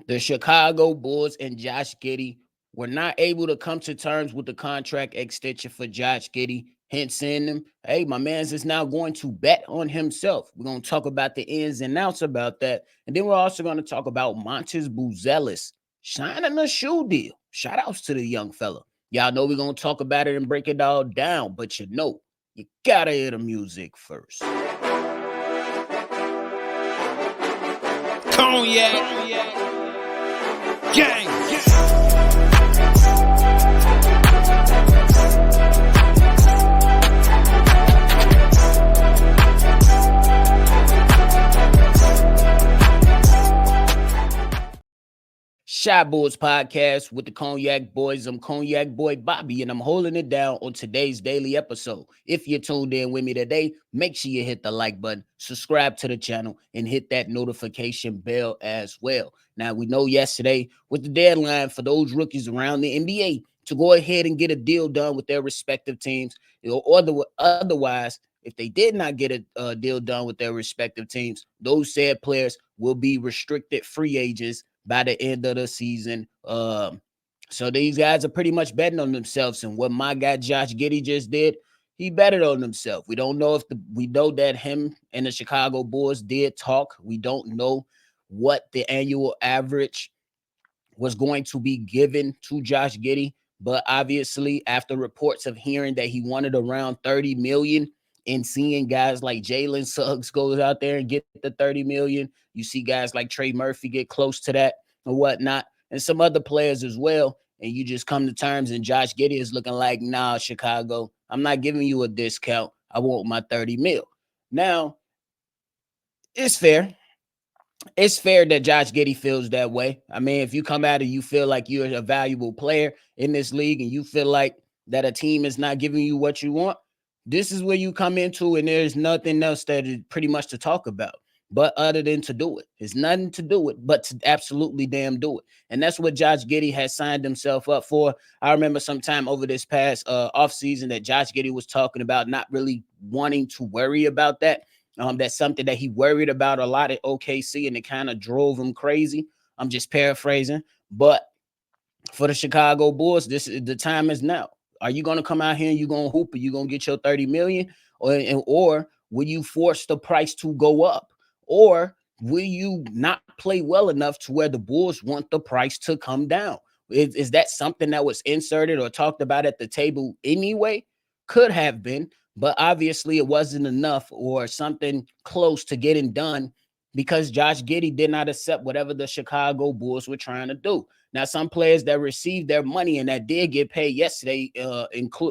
The Chicago Bulls and Josh Giddey were not able to come to terms with the contract extension for Josh Giddey, hence saying them, hey, my man's is now going to bet on himself. We're going to talk about the ins and outs about that. And then we're also going to talk about Montes Buzelis signing a shoe deal. Shout outs to the young fella. Y'all know we're going to talk about it and break it all down, but you gotta hear the music first. Cognac. Gang. Shy Bulls podcast with the Cognac Boys. I'm Cognac Boy Bobby, and I'm holding it down on today's daily episode. If you're tuned in with me today, make sure you hit the like button, subscribe to the channel, and hit that notification bell as well. Now, we know yesterday was the deadline for those rookies around the NBA to go ahead and get a deal done with their respective teams, or otherwise, if they did not get a deal done with their respective teams, those said players will be restricted free agents by the end of the season. So these guys are pretty much betting on themselves. And what my guy Josh Giddey just did, he betted on himself. We don't know we know that him and the Chicago Bulls did talk. We don't know what the annual average was going to be given to Josh Giddey. But obviously, after reports of hearing that he wanted around $30 million, and seeing guys like Jalen Suggs goes out there and get the $30 million, you see guys like Trey Murphy get close to that and whatnot, and some other players as well. And you just come to terms, and Josh Giddey is looking like, nah, Chicago, I'm not giving you a discount. I want my 30 mil. Now, it's fair. It's fair that Josh Giddey feels that way. I mean, if you come out and you feel like you're a valuable player in this league and you feel like that a team is not giving you what you want, this is where you come into, and there's nothing else that is pretty much to talk about, but other than to do it. There's nothing to do it, but to absolutely damn do it. And that's what Josh Giddey has signed himself up for. I remember sometime over this past offseason that Josh Giddey was talking about not really wanting to worry about that. That's something that he worried about a lot at OKC, and it kind of drove him crazy. I'm just paraphrasing. But for the Chicago Bulls, the time is now. Are you going to come out here and you're going to hoop, or you going to get your 30 million, or will you force the price to go up, or will you not play well enough to where the Bulls want the price to come down? Is that something that was inserted or talked about at the table anyway? Could have been, but obviously it wasn't enough or something close to getting done, because Josh Giddey did not accept whatever the Chicago Bulls were trying to do. Now, some players that received their money and that did get paid yesterday,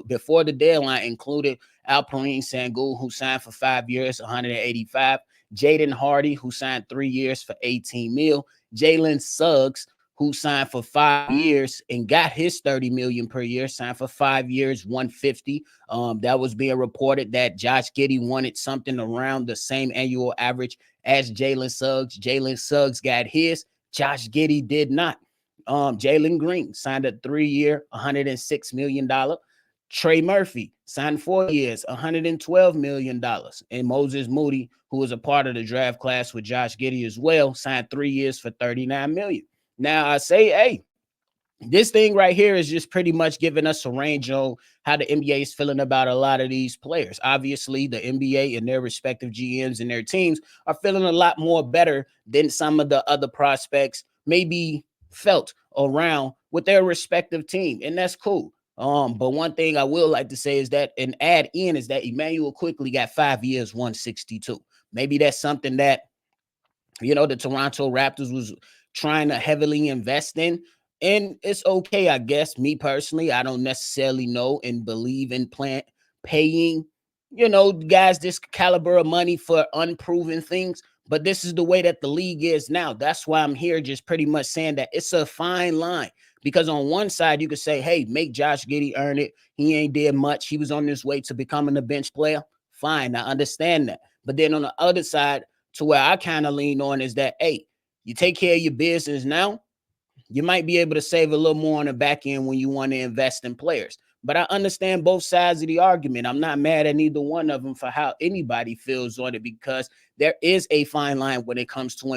before the deadline, included Alperen Sengun, who signed for 5 years, 185. Jaden Hardy, who signed 3 years for 18 mil. Jalen Suggs, who signed for 5 years and got his 30 million per year, signed for 5 years, 150. That was being reported that Josh Giddey wanted something around the same annual average as Jalen Suggs. Jalen Suggs got his. Josh Giddey did not. Jalen Green signed a 3-year, $106 million. Trey Murphy signed 4 years, $112 million. And Moses Moody, who was a part of the draft class with Josh Giddey as well, signed 3 years for $39 million. Now, I say, hey, this thing right here is just pretty much giving us a range on how the NBA is feeling about a lot of these players. Obviously, the NBA and their respective GMs and their teams are feeling a lot more better than some of the other prospects maybe felt around with their respective team, and that's cool. But one thing I will like to say is that, and add in, is that Emmanuel quickly got 5 years, 162. Maybe that's something that, the Toronto Raptors was trying to heavily invest in. And it's okay, I guess. Me personally, I don't necessarily know and believe in paying, guys this caliber of money for unproven things. But this is the way that the league is now. That's why I'm here just pretty much saying that it's a fine line. Because on one side, you could say, hey, make Josh Giddey earn it. He ain't did much. He was on his way to becoming a bench player. Fine, I understand that. But then on the other side, to where I kind of lean on, is that, hey, you take care of your business now, you might be able to save a little more on the back end when you want to invest in players. But I understand both sides of the argument. I'm not mad at neither one of them for how anybody feels on it, because there is a fine line when it comes to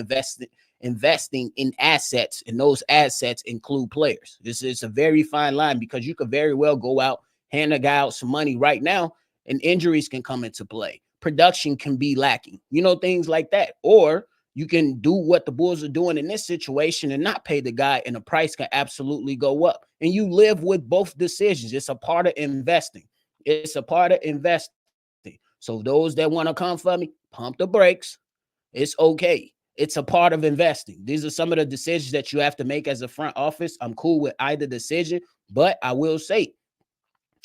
investing in assets, and those assets include players. This is a very fine line because you could very well go out, hand a guy out some money right now, and injuries can come into play. Production can be lacking, things like that. Or you can do what the Bulls are doing in this situation and not pay the guy, and the price can absolutely go up. And you live with both decisions. It's a part of investing. It's a part of investing. So those that want to come for me, pump the brakes. It's okay. It's a part of investing. These are some of the decisions that you have to make as a front office. I'm cool with either decision, but I will say,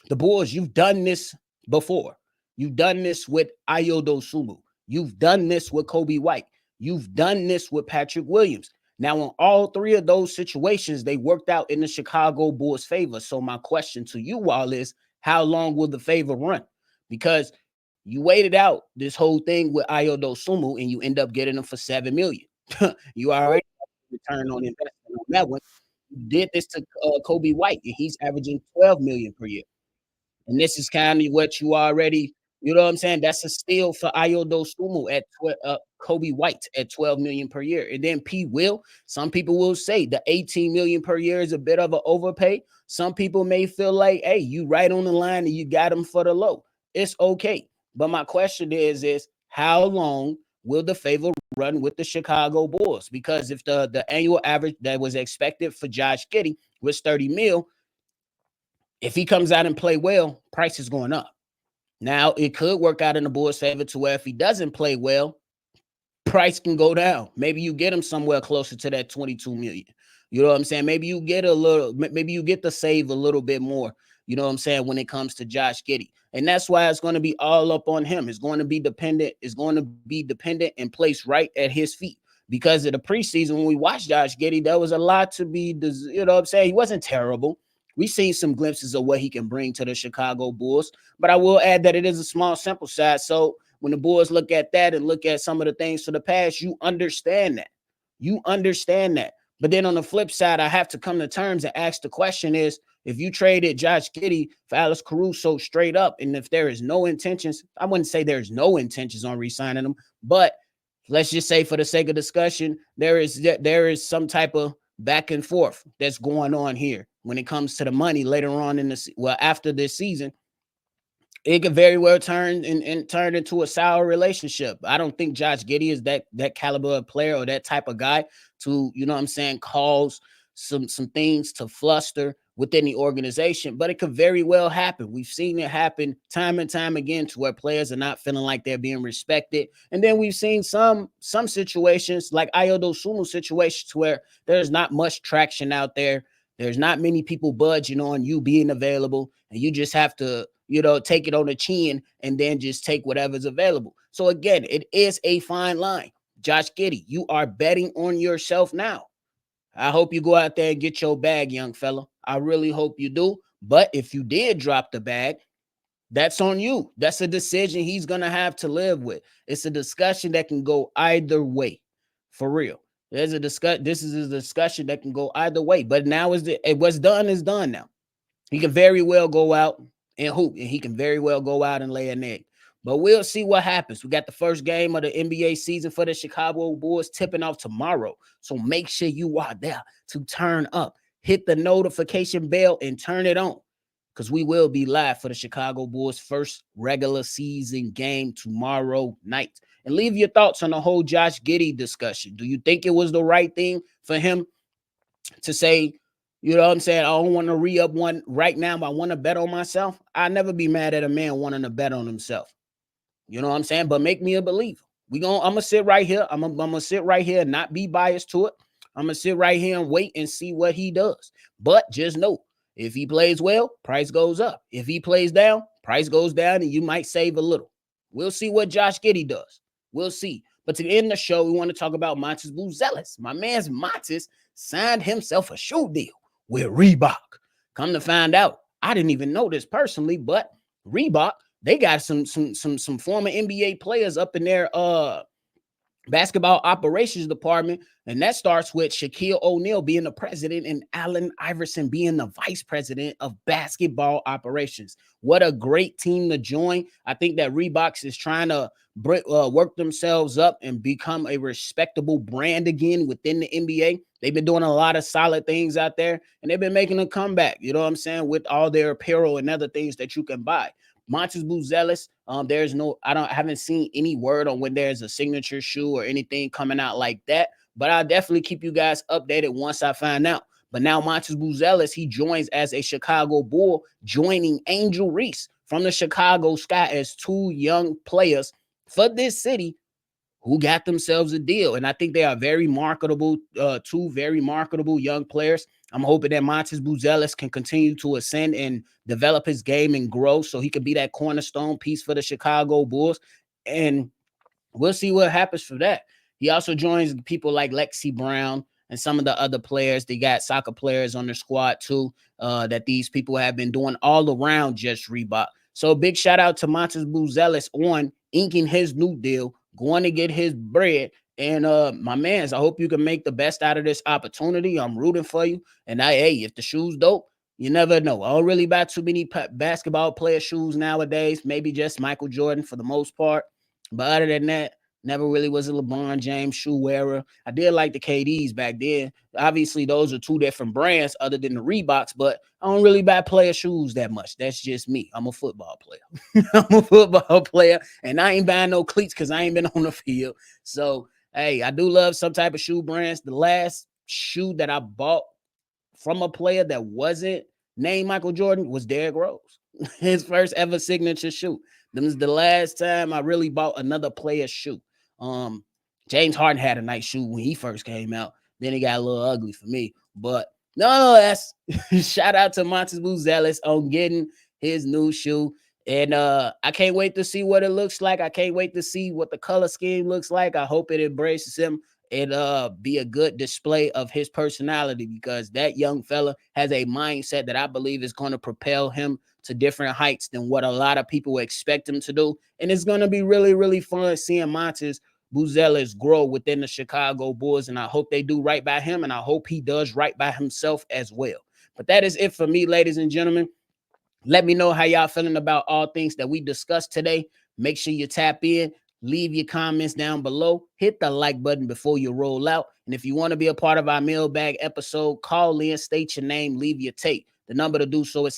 the Bulls, you've done this before. You've done this with Ayo Dosunmu. You've done this with Kobe White. You've done this with Patrick Williams. Now, in all three of those situations, they worked out in the Chicago Bulls' favor. So my question to you all is, how long will the favor run? Because you waited out this whole thing with Ayo Dosunmu and you end up getting them for $7 million. You already return on investment on that one. You did this to Kobe White, and he's averaging $12 million per year. And this is kind of what you already, you know what I'm saying? That's a steal for Ayo Dosunmu at Kobe White at $12 million per year. And then P. Will, some people will say the $18 million per year is a bit of an overpay. Some people may feel like, hey, you right on the line and you got them for the low. It's okay. But my question is how long will the favor run with the Chicago Bulls? Because if the annual average that was expected for Josh Giddey was 30 mil, if he comes out and play well, price is going up. Now, it could work out in the Bulls' favor to where if he doesn't play well, price can go down. Maybe you get him somewhere closer to that 22 million. You know what I'm saying? Maybe you get the save a little bit more, you know what I'm saying, when it comes to Josh Giddey. And that's why it's going to be all up on him. It's going to be dependent and placed right at his feet. Because of the preseason, when we watched Josh Giddey, there was a lot to be, you know what I'm saying? He wasn't terrible. We've seen some glimpses of what he can bring to the Chicago Bulls. But I will add that it is a small sample size. So when the Bulls look at that and look at some of the things for the past, you understand that. You understand that. But then on the flip side, I have to come to terms and ask the question is, if you traded Josh Giddey for Alex Caruso straight up, and if there is no intentions, I wouldn't say there's no intentions on re-signing him, but let's just say for the sake of discussion, there is some type of back and forth that's going on here when it comes to the money later on after this season. It could very well turn into a sour relationship. I don't think Josh Giddey is that caliber of player or that type of guy to, you know what I'm saying, cause some things to fluster within the organization, but it could very well happen. We've seen it happen time and time again to where players are not feeling like they're being respected. And then we've seen some situations like Ayo Dosunmu situations where there's not much traction out there. There's not many people budging on you being available, and you just have to, take it on the chin and then just take whatever's available. So again, it is a fine line. Josh Giddey, you are betting on yourself now. I hope you go out there and get your bag, young fella. I really hope you do. But if you did drop the bag, that's on you. That's a decision he's going to have to live with. It's a discussion that can go either way. For real. This is a discussion that can go either way. But now what's done is done now. He can very well go out and hoop, and he can very well go out and lay an egg. But we'll see what happens. We got the first game of the NBA season for the Chicago Bulls tipping off tomorrow. So make sure you are there to turn up. Hit the notification bell and turn it on, because we will be live for the Chicago Bulls' first regular season game tomorrow night. And leave your thoughts on the whole Josh Giddey discussion. Do you think it was the right thing for him to say, you know what I'm saying, I don't want to re-up one right now, but I want to bet on myself? I'd never be mad at a man wanting to bet on himself. You know what I'm saying? But make me a believer. I'm going to sit right here. I'm going to sit right here and not be biased to it. I'm going to sit right here and wait and see what he does. But just know, if he plays well, price goes up. If he plays down, price goes down, and you might save a little. We'll see what Josh Giddey does. We'll see. But to end the show, we want to talk about Montes Buzelis. My man's Montes signed himself a shoe deal with Reebok. Come to find out, I didn't even know this personally, but Reebok, they got some former NBA players up in their basketball operations department, and that starts with Shaquille O'Neal being the president and Allen Iverson being the vice president of basketball operations. What a great team to join. I think that Reebok is trying to work themselves up and become a respectable brand again within the NBA. They've been doing a lot of solid things out there, and they've been making a comeback, you know what I'm saying, with all their apparel and other things that you can buy. Montes Buzelis, there's no, I haven't seen any word on when there's a signature shoe or anything coming out like that, but I'll definitely keep you guys updated once I find out. But now Montes Buzelis, he joins as a Chicago Bull, joining Angel Reese from the Chicago Sky as two young players for this city who got themselves a deal. And I think they are very marketable, two very marketable young players. I'm hoping that Montes Buzelis can continue to ascend and develop his game and grow so he can be that cornerstone piece for the Chicago Bulls. And we'll see what happens for that. He also joins people like Lexi Brown and some of the other players. They got soccer players on their squad too, that these people have been doing all around just Reebok. So big shout out to Montes Buzelis on inking his new deal, going to get his bread. And my mans, I hope you can make the best out of this opportunity. I'm rooting for you. And hey, if the shoe's dope, you never know. I don't really buy too many basketball player shoes nowadays. Maybe just Michael Jordan for the most part. But other than that, never really was a LeBron James shoe wearer. I did like the KDs back then. Obviously, those are two different brands other than the Reeboks, but I don't really buy player shoes that much. That's just me. I'm a football player. I'm a football player, and I ain't buying no cleats because I ain't been on the field. So, hey, I do love some type of shoe brands. The last shoe that I bought from a player that wasn't named Michael Jordan was Derrick Rose. His first ever signature shoe. This was the last time I really bought another player's shoe. Um, James Harden had a nice shoe when he first came out. Then it got a little ugly for me. But nonetheless, shout out to Montes Buzelis on getting his new shoe. And I can't wait to see what it looks like. I can't wait to see what the color scheme looks like. I hope it embraces him and be a good display of his personality, because that young fella has a mindset that I believe is going to propel him to different heights than what a lot of people expect him to do. And it's going to be really, really fun seeing Montes Buzelis grow within the Chicago Bulls. And I hope they do right by him. And I hope he does right by himself as well. But that is it for me, ladies and gentlemen. Let me know how y'all feeling about all things that we discussed today. Make sure you tap in. Leave your comments down below. Hit the like button before you roll out. And if you want to be a part of our mailbag episode, call in, state your name, leave your tape. The number to do so is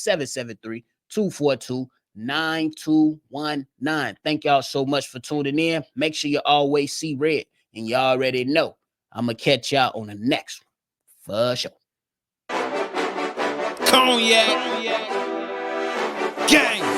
773-242-9219. Thank y'all so much for tuning in. Make sure you always see red. And y'all already know I'm going to catch y'all on the next one. For sure. Cognac. Gang.